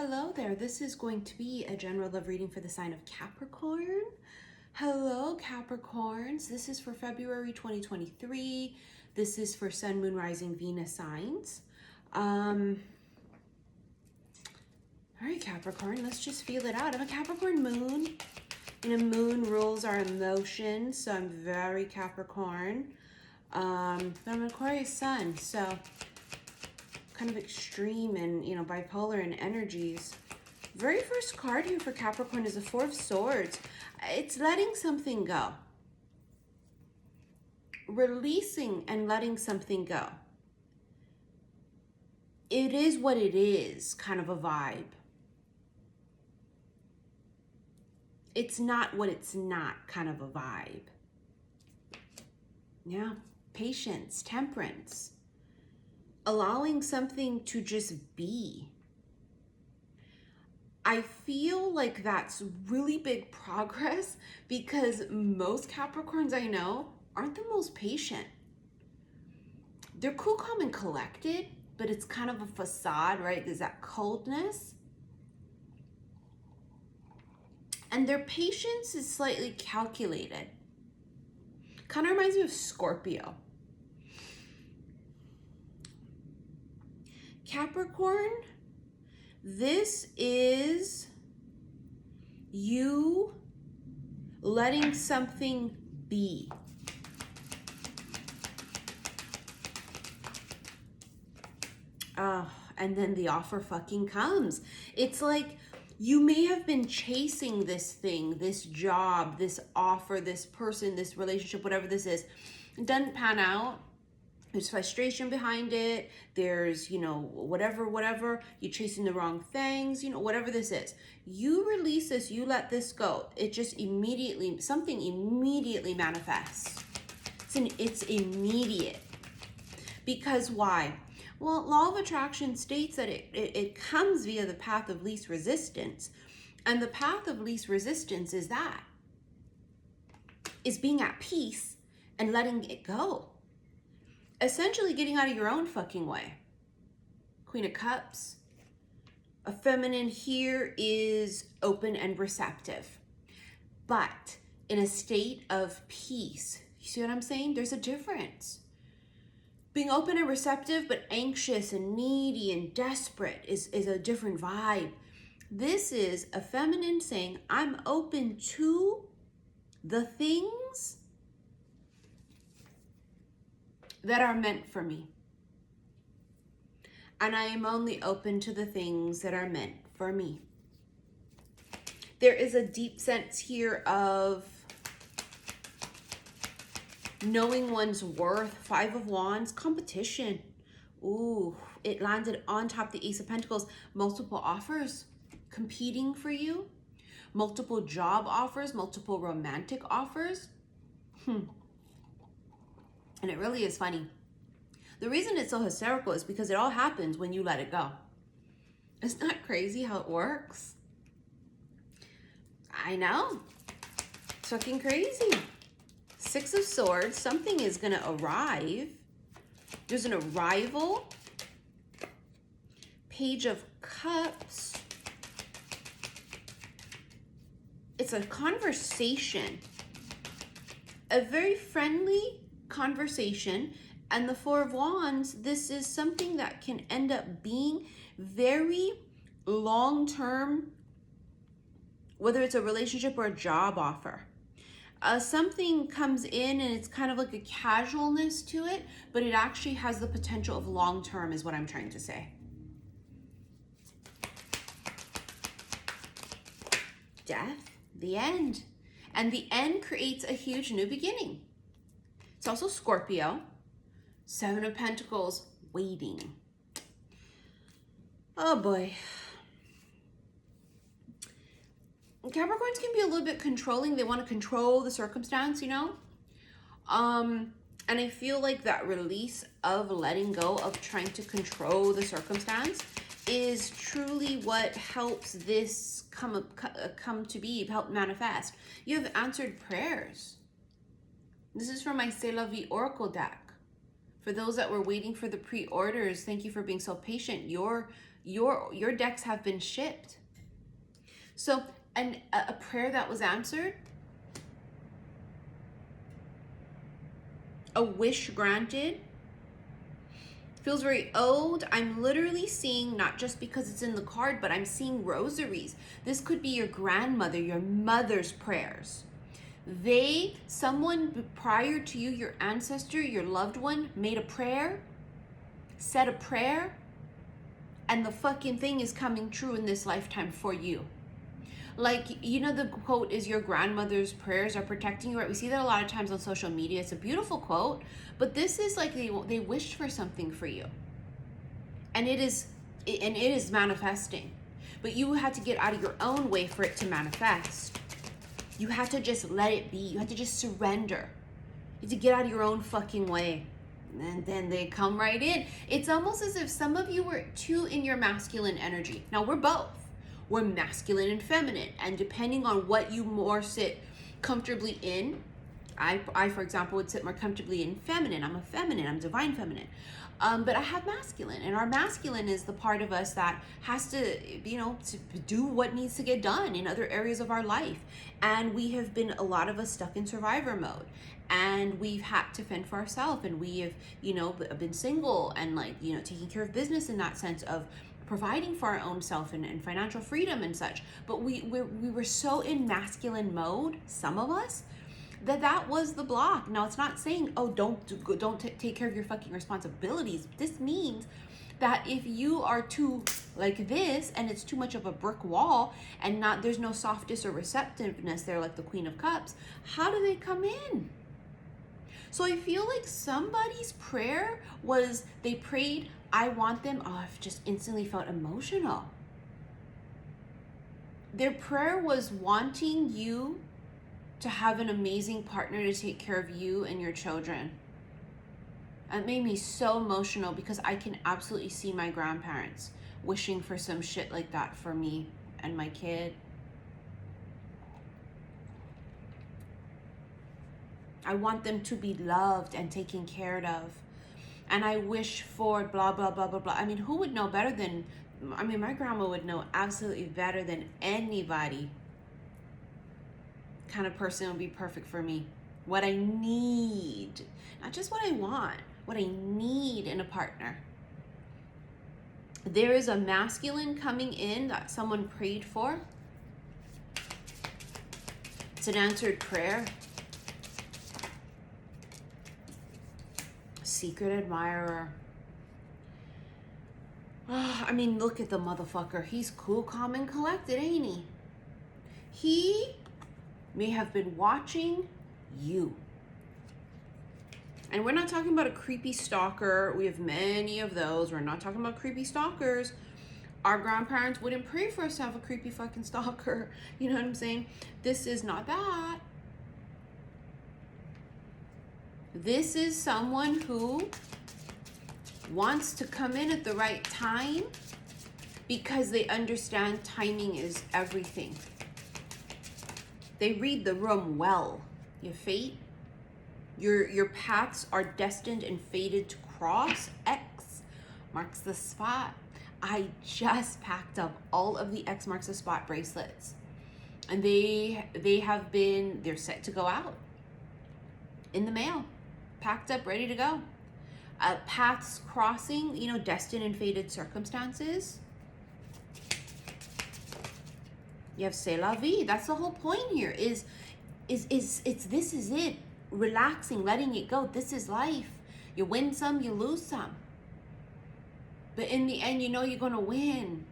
Hello there. This is going to be a general love reading for the sign of Capricorn. Hello, Capricorns. This is for February 2023. This is for Sun, Moon, Rising, Venus signs. All right, Capricorn, let's just feel it out. I'm a Capricorn moon, and a moon rules our emotions, so I'm very Capricorn. But I'm an Aquarius sun, so kind of extreme and, bipolar in energies. Very first card here for Capricorn is the Four of Swords. It's letting something go. Releasing and letting something go. It is what it is, kind of a vibe. It's not what it's not, kind of a vibe. Yeah, patience, temperance. Allowing something to just be. I feel like that's really big progress because most Capricorns I know aren't the most patient. They're cool, calm, and collected, but it's kind of a facade, right? There's that coldness. And their patience is slightly calculated. Kind of reminds me of Scorpio. Capricorn, this is you letting something be. And then the offer fucking comes. It's like you may have been chasing this thing, this job, this offer, this person, this relationship, whatever this is. It doesn't pan out. There's frustration behind it. There's, whatever. You're chasing the wrong things, whatever this is. You release this, you let this go. It just something immediately manifests. It's immediate. Because why? Well, law of attraction states that it comes via the path of least resistance. And the path of least resistance is being at peace and letting it go. Essentially getting out of your own fucking way. Queen of Cups. A feminine here is open and receptive, but in a state of peace. You see what I'm saying? There's a difference. Being open and receptive, but anxious and needy and desperate is a different vibe. This is a feminine saying, I'm open to the things that are meant for me. And I am only open to the things that are meant for me. There is a deep sense here of knowing one's worth. Five of Wands, competition. Ooh, it landed on top of the Ace of Pentacles. Multiple offers competing for you. Multiple job offers, multiple romantic offers. And it really is funny. The reason it's so hysterical is because it all happens when you let it go. It's not crazy how it works. I know. It's fucking crazy. Six of Swords. Something is going to arrive. There's an arrival. Page of Cups. It's a conversation. A very friendly conversation. And the Four of Wands, this is something that can end up being very long-term, whether it's a relationship or a job offer. Something comes in and it's kind of like a casualness to it, but it actually has the potential of long-term is what I'm trying to say. Death, the end. And the end creates a huge new beginning. It's also Scorpio. Seven of Pentacles, waiting. Oh boy. Capricorns can be a little bit controlling. They want to control the circumstance, And I feel like that release of letting go of trying to control the circumstance is truly what helps this come to be, help manifest. You have answered prayers. This is from my C'est La Vie Oracle deck. For those that were waiting for the pre-orders, thank you for being so patient. Your Your decks have been shipped. So, and a prayer that was answered, a wish granted, feels very old. I'm literally seeing, not just because it's in the card, but I'm seeing rosaries. This could be your grandmother, your mother's prayers. Someone prior to you, your ancestor, your loved one, made a prayer, said a prayer, and the fucking thing is coming true in this lifetime for you. Like, you know, the quote is your grandmother's prayers are protecting you, right? We see that a lot of times on social media. It's a beautiful quote, but this is like they wished for something for you. And it is manifesting. But you had to get out of your own way for it to manifest. You had to just let it be. You had to just surrender. You had to get out of your own fucking way. And then they come right in. It's almost as if some of you were too in your masculine energy. Now, we're both. We're masculine and feminine. And depending on what you more sit comfortably in, I for example, would sit more comfortably in feminine. I'm a feminine. I'm divine feminine. But I have masculine. And our masculine is the part of us that has to, to do what needs to get done in other areas of our life. And we have been, a lot of us, stuck in survivor mode. And we've had to fend for ourselves. And we have, been single and taking care of business in that sense of providing for our own self and financial freedom and such. But we were so in masculine mode, some of us, that was the block. Now, it's not saying, oh, don't take care of your fucking responsibilities. This means that if you are too like this and it's too much of a brick wall and there's no softness or receptiveness there, like the Queen of Cups, how do they come in? So I feel like somebody's prayer was, they prayed, I want them. Oh, I've just instantly felt emotional. Their prayer was wanting you to have an amazing partner to take care of you and your children. It made me so emotional because I can absolutely see my grandparents wishing for some shit like that for me and my kid. I want them to be loved and taken care of. And I wish for blah, blah, blah, blah, blah. I mean, who would know better than, my grandma would know absolutely better than anybody. Kind of person would be perfect for me. What I need, not just what I want, what I need in a partner. There is a masculine coming in that someone prayed for. It's an answered prayer. Secret admirer. Oh, look at the motherfucker. He's cool, calm, and collected, ain't he? He may have been watching you. And we're not talking about a creepy stalker. We have many of those. We're not talking about creepy stalkers. Our grandparents wouldn't pray for us to have a creepy fucking stalker. You know what I'm saying? This is not that. This is someone who wants to come in at the right time because they understand timing is everything. They read the room well. Your fate, your paths are destined and fated to cross. X marks the spot. I just packed up all of the X marks the spot bracelets, and they're set to go out in the mail, packed up, ready to go. Paths crossing, destined and fated circumstances. You have c'est la vie. That's the whole point here. This is it. Relaxing, letting it go. This is life. You win some, you lose some. But in the end, you're gonna win.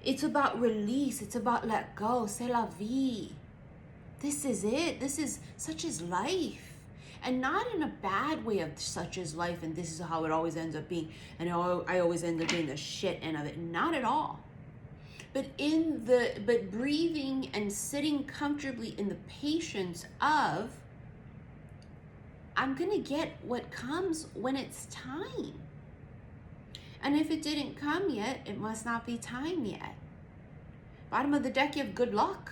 It's about release. It's about let go. C'est la vie. This is it. Such is life. And not in a bad way of such is life and this is how it always ends up being. And I always end up being the shit end of it. Not at all. But breathing and sitting comfortably in the patience of, I'm gonna get what comes when it's time. And if it didn't come yet, it must not be time yet. Bottom of the deck, you have good luck.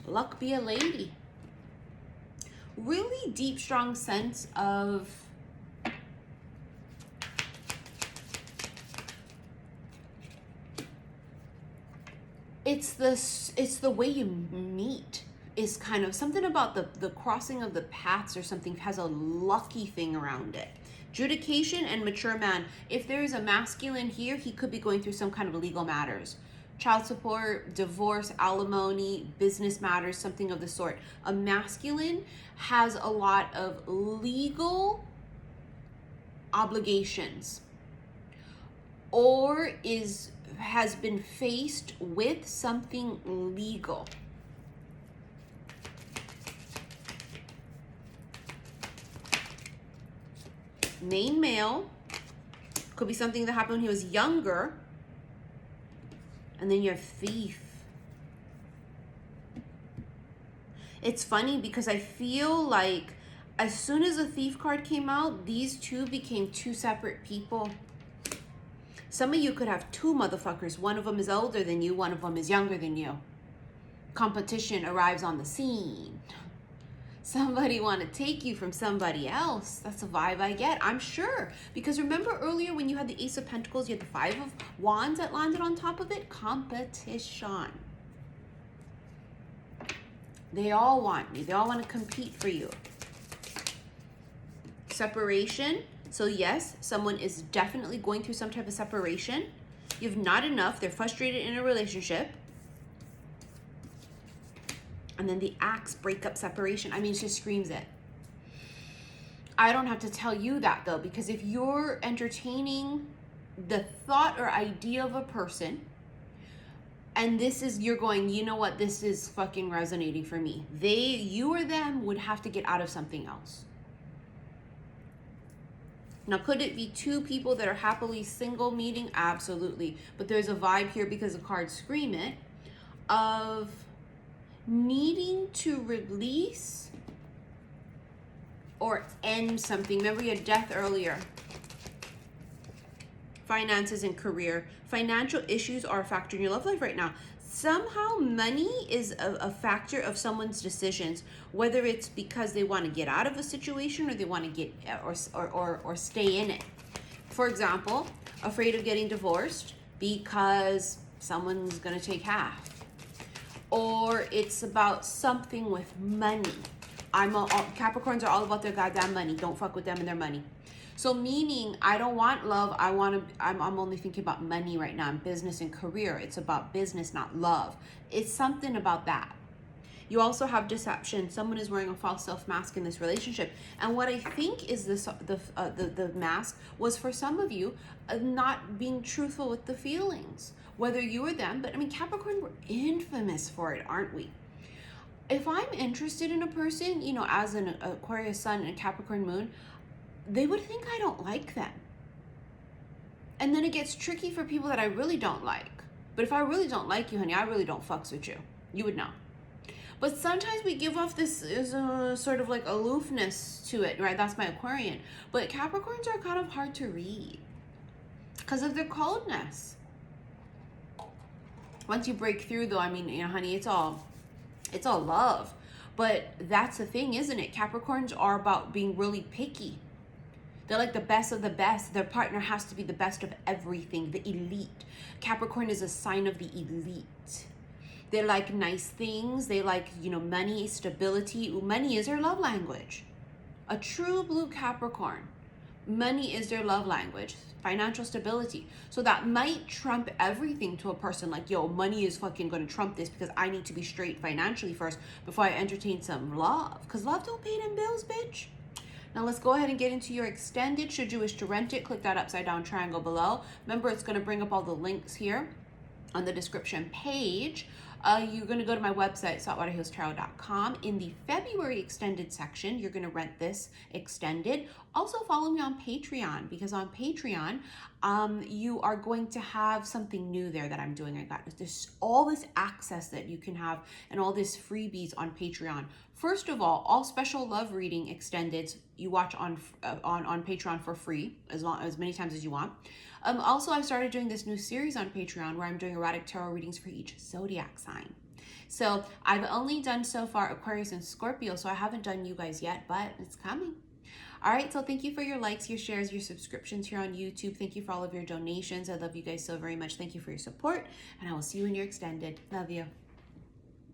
Luck be a lady. Really deep, strong sense of it's the way you meet is kind of something about the crossing of the paths or something has a lucky thing around it. Judication and mature man. If there is a masculine here, he could be going through some kind of legal matters. Child support, divorce, alimony, business matters, something of the sort. A masculine has a lot of legal obligations or has been faced with something legal. Main male could be something that happened when he was younger. And then you're thief. It's funny because I feel like as soon as the thief card came out, these two became two separate people. Some of you could have two motherfuckers. One of them is older than you, one of them is younger than you. Competition arrives on the scene. Somebody want to take you from somebody else. That's the vibe I get, I'm sure. Because remember earlier when you had the Ace of Pentacles, you had the Five of Wands that landed on top of it? Competition. They all want you. They all want to compete for you. Separation. So yes, someone is definitely going through some type of separation. You've not enough. They're frustrated in a relationship. And then the axe, breakup, separation. I mean, it just screams it. I don't have to tell you that though, because if you're entertaining the thought or idea of a person, and this is, you're going, you know what, this is fucking resonating for me. You or them would have to get out of something else. Now, could it be two people that are happily single meeting? Absolutely. But there's a vibe here because the cards scream it of needing to release or end something. Remember, you had death earlier. Finances and career. Financial issues are a factor in your love life right now. Somehow money is a factor of someone's decisions, whether it's because they want to get out of a situation or they want to get or stay in it. For example, afraid of getting divorced because someone's going to take half. Or it's about something with money. Capricorns are all about their goddamn money. Don't fuck with them and their money. So meaning, I don't want love. I'm only thinking about money right now. And business and career. It's about business, not love. It's something about that. You also have deception. Someone is wearing a false self mask in this relationship. And what I think is the mask was for some of you not being truthful with the feelings. Whether you or them, but I mean, Capricorn, we're infamous for it, aren't we? If I'm interested in a person, you know, as an Aquarius sun and a Capricorn moon, they would think I don't like them. And then it gets tricky for people that I really don't like. But if I really don't like you, honey, I really don't fucks with you. You would know. But sometimes we give off this sort of like aloofness to it, right? That's my Aquarian. But Capricorns are kind of hard to read because of their coldness. Once you break through though, I mean, you know, honey, it's all love. But that's the thing, isn't it? Capricorns are about being really picky. They're like the best of the best. Their partner has to be the best of everything, the elite. Capricorn is a sign of the elite. They like nice things. They like, you know, money, stability. Money is their love language. A true blue Capricorn. Money is their love language. Financial stability. So that might trump everything to a person. Like, yo, money is fucking going to trump this because I need to be straight financially first before I entertain some love. Because love don't pay them bills, bitch. Now let's go ahead and get into your extended. Should you wish to rent it, click that upside down triangle below. Remember, it's going to bring up all the links here on the description page. You're going to go to my website, saltwaterhillstarot.com. In the February extended section, you're going to rent this extended. Also follow me on Patreon, because on Patreon, you are going to have something new there that I'm doing. I got this, all this access that you can have and all this freebies on Patreon. First of all special love reading extendeds you watch on Patreon for free as many times as you want. Also, I've started doing this new series on Patreon where I'm doing erotic tarot readings for each zodiac sign. So I've only done so far Aquarius and Scorpio, so I haven't done you guys yet, but it's coming. All right, so thank you for your likes, your shares, your subscriptions here on YouTube. Thank you for all of your donations. I love you guys so very much. Thank you for your support, and I will see you in your extended. Love you.